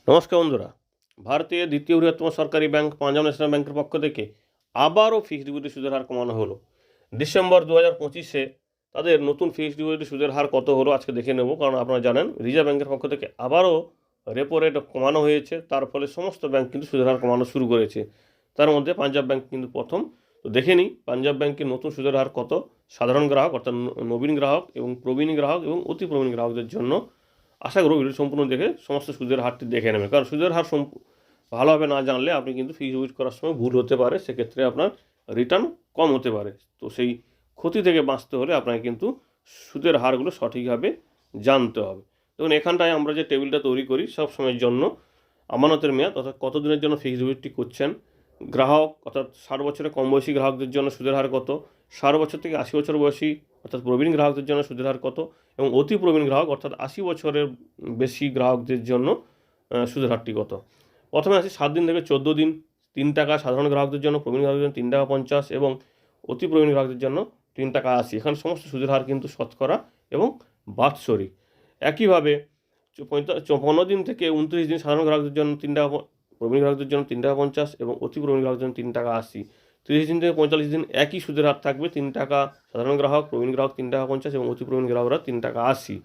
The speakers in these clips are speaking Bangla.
নমস্কার বন্ধুরা। ভারতের দ্বিতীয় বৃহত্তম সরকারি ব্যাংক পাঞ্জাব ন্যাশনাল ব্যাংকের পক্ষ থেকে আবারও ফিক্সড ডিপোজিট সুদের হার কমানো হলো। ডিসেম্বর 2025-এ তাদের নতুন ফিক্সড ডিপোজিট সুদের হার কত হলো আজকে দেখে নেব। কারণ আপনারা জানেন রিজার্ভ ব্যাংকের পক্ষ থেকে আবারও রেপো রেট কমানো হয়েছে। তার ফলে সমস্ত ব্যাংক কিন্তু সুদের হার কমানো শুরু করেছে। তার মধ্যে পাঞ্জাব ব্যাংক কিন্তু প্রথম। তো দেখে নিই পাঞ্জাব ব্যাংকের নতুন সুদের হার কত। সাধারণ গ্রাহক অর্থাৎ নবীন গ্রাহক এবং প্রবীণ গ্রাহক এবং অতি প্রবীণ গ্রাহকদের জন্য আশা করব ভিডিও সম্পূর্ণ দেখে সমস্ত সুদের হারটি দেখে নেবে। কারণ সুদের হার ভালোভাবে না জানলে আপনি কিন্তু ফিক্সড ডিপোজিট করার সময় ভুল হতে পারে, সেক্ষেত্রে আপনার রিটার্ন কম হতে পারে। তো সেই ক্ষতি থেকে বাঁচতে হলে আপনাকে কিন্তু সুদের হারগুলো সঠিকভাবে জানতে হবে। দেখুন এখানটায় আমরা যে টেবিলটা তৈরি করি সব সময়ের জন্য আমানতের মেয়াদ অর্থাৎ কতদিনের জন্য ফিক্সড ডিপোজিটটি করছেন, গ্রাহক অর্থাৎ 60 বছরের কম বয়সী গ্রাহকদের জন্য সুদের হার কত, 60 বছর থেকে 80 বছর বয়সী অর্থাৎ প্রবীণ গ্রাহকদের জন্য সুদের হার কত এবং অতি প্রবীণ গ্রাহক অর্থাৎ 80 বছরের বেশি গ্রাহকদের জন্য সুদের হারটি কত। প্রথমে আসি 7 দিন থেকে 14 দিন, 3 টাকা সাধারণ গ্রাহকদের জন্য, প্রবীণ গ্রাহকদের জন্য 3 টাকা 50 এবং অতি প্রবীণ গ্রাহকদের জন্য 3 টাকা 80। এখানে সমস্ত সুদের হার কিন্তু শতকরা এবং বাৎসরিক। একইভাবে 15 দিন থেকে 29 দিন সাধারণ গ্রাহকদের জন্য 3 টাকা, প্রবীণ গ্রাহকদের জন্য 3 টাকা 50 এবং অতি প্রবীণ গ্রাহকদের জন্য 3 টাকা 80। 30 দিন থেকে 45 দিন একই সুদের হার থাকবে, 3 টাকা সাধারণ গ্রাহক, প্রবীণ গ্রাহক 3 টাকা 50 এবং অতি প্রবীণ গ্রাহকরা 3 টাকা 80।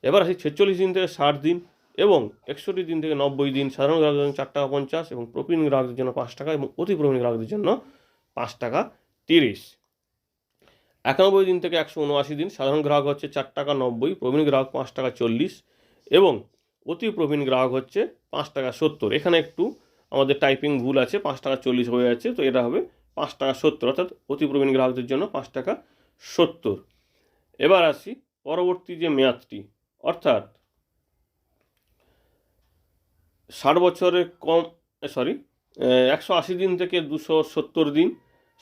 এবার আসি 46 দিন থেকে 60 দিন এবং 61 দিন থেকে 90 দিন সাধারণ গ্রাহকদের জন্য 4 টাকা 50 এবং প্রবীণ গ্রাহকদের জন্য 5 টাকা এবং অতি প্রবীণ গ্রাহকদের জন্য 5 টাকা 30। 91 দিন থেকে 179 দিন সাধারণ গ্রাহক হচ্ছে 4 টাকা 90, প্রবীণ গ্রাহক 5 টাকা 40 এবং অতি প্রবীণ গ্রাহক হচ্ছে 5 টাকা 70। এখানে একটু আমাদের টাইপিং ভুল আছে, 5 টাকা 40 হয়ে যাচ্ছে, তো এটা হবে 5 টাকা 70 অর্থাৎ অতি প্রবীণ গ্রাহকদের জন্য 5 টাকা 70। এবার আসি পরবর্তী যে মেয়াদটি অর্থাৎ 60 বছরের কম 180 দিন থেকে 270 দিন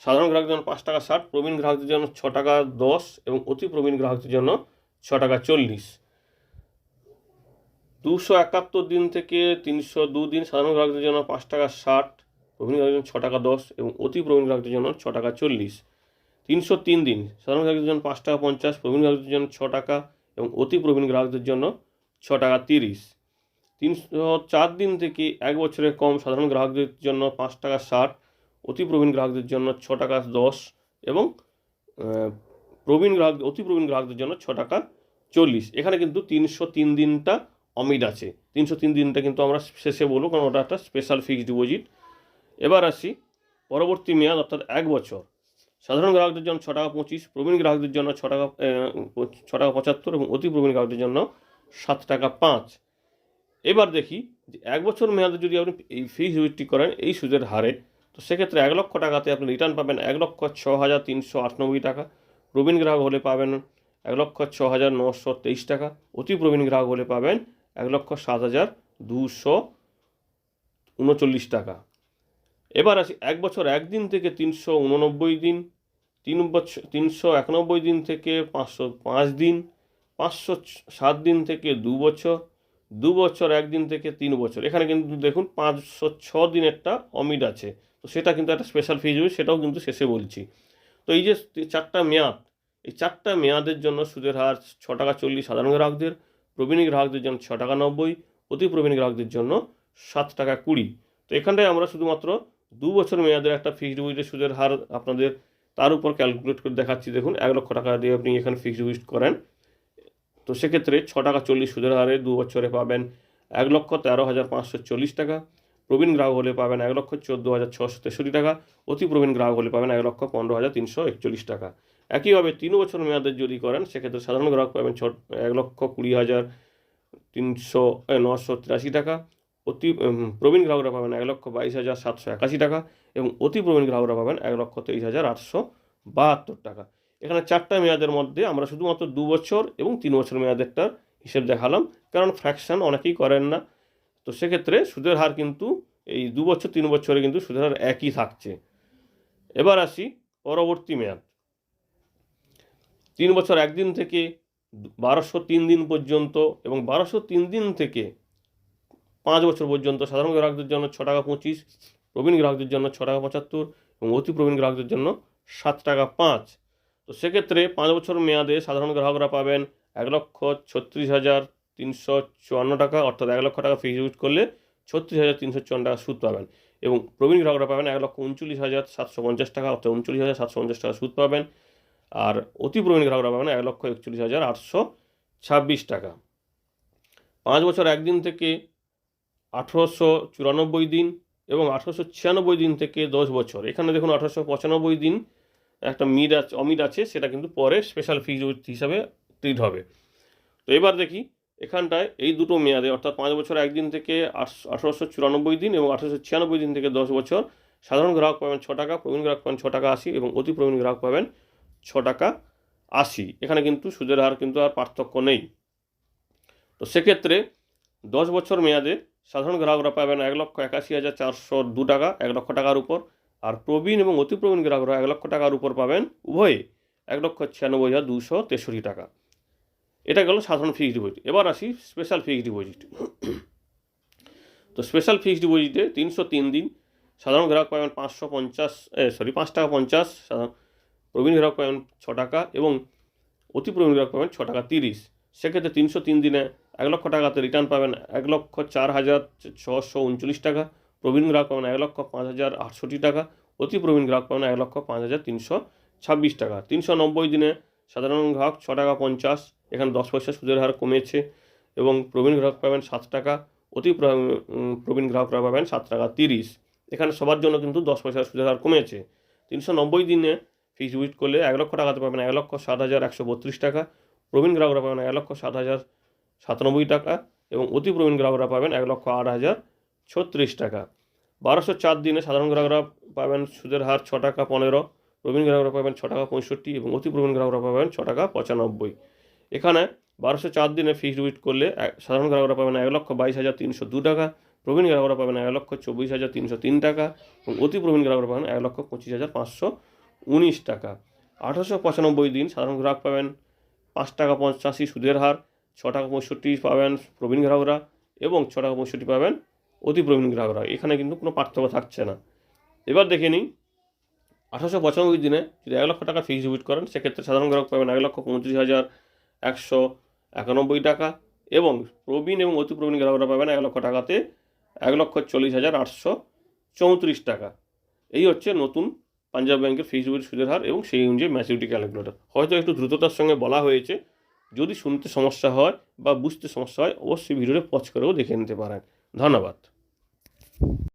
সাধারণ গ্রাহকদের জন্য 5 টাকা 60, প্রবীণ গ্রাহকদের জন্য 6 টাকা 10 এবং অতি প্রবীণ গ্রাহকদের জন্য 6 টাকা 40। 271 দিন থেকে 302 দিন সাধারণ গ্রাহকদের জন্য 5 টাকা 60, প্রবীণ গ্রাহকদের জন্য 6 টাকা 10 এবং অতি প্রবীণ গ্রাহকদের জন্য 6 টাকা 40। 303 দিন সাধারণ গ্রাহকদের জন্য 5 টাকা 50, প্রবীণ গ্রাহকদের জন্য 6 টাকা এবং অতি প্রবীণ গ্রাহকদের জন্য 6 টাকা 30। 304 দিন থেকে 1 বছরের কম সাধারণ গ্রাহকদের জন্য 5 টাকা 60, অতি প্রবীণ গ্রাহকদের জন্য 6 টাকা 10 এবং অতি প্রবীণ গ্রাহকদের জন্য 6 টাকা 40। এখানে কিন্তু 303 দিনটা অমিট আছে, 303 দিনটা কিন্তু আমরা শেষে বলবো কারণ ওটা একটা স্পেশাল ফিক্সড ডিপোজিট। এবার আসি পরবর্তী মেয়াদ অর্থাৎ 1 বছর সাধারণ গ্রাহকদের জন্য 6 টাকা 25, প্রবীণ গ্রাহকদের জন্য 6 টাকা 75 এবং অতি প্রবীণ গ্রাহকদের জন্য 7 টাকা 5। এবার দেখি যে 1 বছর মেয়াদে যদি আপনি এই ফিক্সড ডিপোজিটটি করেন এই সুদের হারে, তো সেক্ষেত্রে 1 লক্ষ টাকাতে আপনি রিটার্ন পাবেন 1,06,398 টাকা, প্রবীণ গ্রাহক হলে পাবেন 1,06,923 টাকা, অতি প্রবীণ গ্রাহক হলে পাবেন 1,07,239 টাকা। এবার আসি 1 বছর 1 দিন থেকে 389 দিন, 391 দিন থেকে 505 দিন, 507 দিন থেকে 2 বছর, 2 বছর 1 দিন থেকে 3 বছর। এখানে কিন্তু দেখুন 506 দিনেরটা অমিট আছে, তো সেটা কিন্তু একটা স্পেশাল ফিজ হবে, সেটাও কিন্তু শেষে বলছি। তো এই যে 4টা মেয়াদ, এই 4টা মেয়াদের জন্য সুদের হার 6 টাকা 40 সাধারণ গ্রাহকদের, প্রবীণ গ্রাহকদের জন্য 6 টাকা 90, অতি প্রবীণ গ্রাহকদের জন্য 7 টাকা 20। তো এখানটায় আমরা শুধুমাত্র 2 বছর মেয়াদের একটা ফিক্সড ডিপোজিটের সুদের হার আপনাদের তার উপর ক্যালকুলেট করে দেখাচ্ছি। দেখুন 1 লক্ষ টাকা দিয়ে আপনি এখানে ফিক্সড ডিপোজিট করেন, তো সেক্ষেত্রে 6 টাকা 40 সুদের হারে 2 বছরে পাবেন 1,13,540 টাকা, প্রবীণ গ্রাহক হলে পাবেন 1,14,663 টাকা, অতি প্রবীণ গ্রাহক হলে পাবেন 1,15,341 টাকা। একইভাবে 3 বছর মেয়াদের যদি করেন সেক্ষেত্রে সাধারণ গ্রাহক পাবেন 1,20,983 টাকা, প্রবীণ গ্রাহকরা পাবেন 1,22,781 টাকা এবং অতি প্রবীণ গ্রাহকরা পাবেন 1,23,872 টাকা। এখানে 4টা মেয়াদের মধ্যে আমরা শুধুমাত্র 2 বছর এবং 3 বছর মেয়াদেরটার হিসেব দেখালাম, কারণ ফ্র্যাকশন অনেকেই করেন না। তো সেক্ষেত্রে সুদের হার কিন্তু এই 2 বছর 3 বছরে কিন্তু সুদের হার একই থাকছে। এবার আসি পরবর্তী মেয়াদ 3 বছর 1 দিন থেকে 1203 দিন পর্যন্ত এবং 1203 দিন থেকে 5 বছর পর্যন্ত সাধারণ গ্রাহকদের জন্য 6 টাকা 25, প্রবীণ গ্রাহকদের জন্য 6 টাকা 75 এবং অতি প্রবীণ গ্রাহকদের জন্য 7 টাকা 5। তো সেক্ষেত্রে 5 বছর মেয়াদে সাধারণ গ্রাহকরা পাবেন 1,36,354 টাকা, অর্থাৎ 1 লক্ষ টাকা ফিক্সড ডিপোজিট করলে 36,354 টাকা সুদ পাবেন এবং প্রবীণ গ্রাহকরা পাবেন 1,39,750 টাকা, অর্থাৎ 39,750 টাকা সুদ পাবেন। আর অতি প্রবীণ গ্রাহকরা পাবেন 1,41,826 টাকা। 5 বছর 1 দিন থেকে 1894 দিন এবং 1896 দিন থেকে 10 বছর। এখানে দেখুন 1895 দিন একটা অমিড আছে, সেটা কিন্তু পরে স্পেশাল ফিক্সড হিসাবে ট্রিট হবে। তো এবার দেখি এখানটায় এই দুটো মেয়াদে, অর্থাৎ 5 বছর 1 দিন থেকে 1894 দিন এবং 1896 দিন থেকে 10 বছর, সাধারণ গ্রাহক পাবেন 6 টাকা, প্রবীণ গ্রাহক পাবেন 6 টাকা 80 এবং অতি প্রবীণ গ্রাহক পাবেন 6 টাকা 80। এখানে কিন্তু সুদের হার কিন্তু আর পার্থক্য নেই। তো সেক্ষেত্রে 10 বছর মেয়াদে সাধারণ গ্রাহকরা পাবেন 1,81,402 টাকা 1 লক্ষ টাকার উপর, আর প্রবীণ এবং অতি প্রবীণ গ্রাহকরা 1 লক্ষ টাকার উপর পাবেন উভয়ে 1,96,263 টাকা। এটা গেল সাধারণ ফিক্সড ডিপোজিট। এবার আসি স্পেশাল ফিক্সড ডিপোজিট। তো স্পেশাল ফিক্সড ডিপোজিটে 303 দিন সাধারণ গ্রাহক পাবেন 5 টাকা 50, প্রবীণ গ্রাহক পাবেন 6 টাকা এবং অতি প্রবীণ গ্রাহক পাবেন 6 টাকা 30। সেক্ষেত্রে 303 দিনে 1 লক্ষ টাকাতে রিটার্ন পাবেন 1,04,639 টাকা, প্রবীণ গ্রাহক পাবেন 1,05,068 টাকা, অতি প্রবীণ গ্রাহক পাবেন 1,05,326 টাকা। 390 দিনে সাধারণ গ্রাহক 6 টাকা 50, এখানে 10 পয়সা সুদের হার কমেছে এবং প্রবীণ গ্রাহক পাবেন 7 টাকা, অতি প্রবীণ গ্রাহকরা পাবেন 7 টাকা 30। এখানে সবার জন্য কিন্তু 10 পয়সা সুদের হার কমেছে। 390 দিনে ফিক্সড ডিপোজিট করলে 1 লক্ষ টাকাতে পাবেন 1,07,132 টাকা, প্রবীণ গ্রাহকরা পাবেন 1,07,097 টাকা এবং অতি প্রবীণ গ্রাহকরা পাবেন 1,08,036 টাকা। 1204 দিনে সাধারণ গ্রাহকরা পাবেন সুদের হার 6 টাকা 15, প্রবীণ গ্রাহকরা পাবেন 6 টাকা 65 এবং অতি প্রবীণ গ্রাহকরা পাবেন 6 টাকা 95। এখানে 1204 দিনে ফিক্সড ডিপোজিট করলে সাধারণ গ্রাহকরা পাবেন 1,22,302 টাকা, প্রবীণ গ্রাহকরা পাবেন 1,24,303 টাকা এবং অতি প্রবীণ গ্রাহকরা পাবেন 1,25,519 টাকা। 1895 দিন সাধারণ গ্রাহক পাবেন 5 টাকা 85 সুদের হার, 6 টাকা 65 পাবেন প্রবীণ গ্রাহকরা এবং 6 টাকা 65 পাবেন অতি প্রবীণ গ্রাহকরা। এখানে কিন্তু কোনো পার্থক্য থাকছে না। এবার দেখে নিই 1895 দিনে যদি 1 লক্ষ টাকা ফিক্সড ডিপোজিট করেন, সেক্ষেত্রে সাধারণ গ্রাহক পাবেন 1,29,191 টাকা এবং প্রবীণ এবং অতি প্রবীণ গ্রাহকরা পাবেন 1 লক্ষ টাকাতে 1,40,834 টাকা। এই হচ্ছে নতুন পাঞ্জাব ব্যাংকের ফিক্সড ডিপোজিট সুদের হার এবং সেই অনুযায়ী ম্যাচুরিটি ক্যালকুলেটর। হয়তো একটু দ্রুততার সঙ্গে বলা হয়েছে, যদি শুনতে সমস্যা হয় বা বুঝতে সমস্যা হয় অবশ্যই ভিডিওটা পজ করেও দেখে নিতে পারেন। ধন্যবাদ।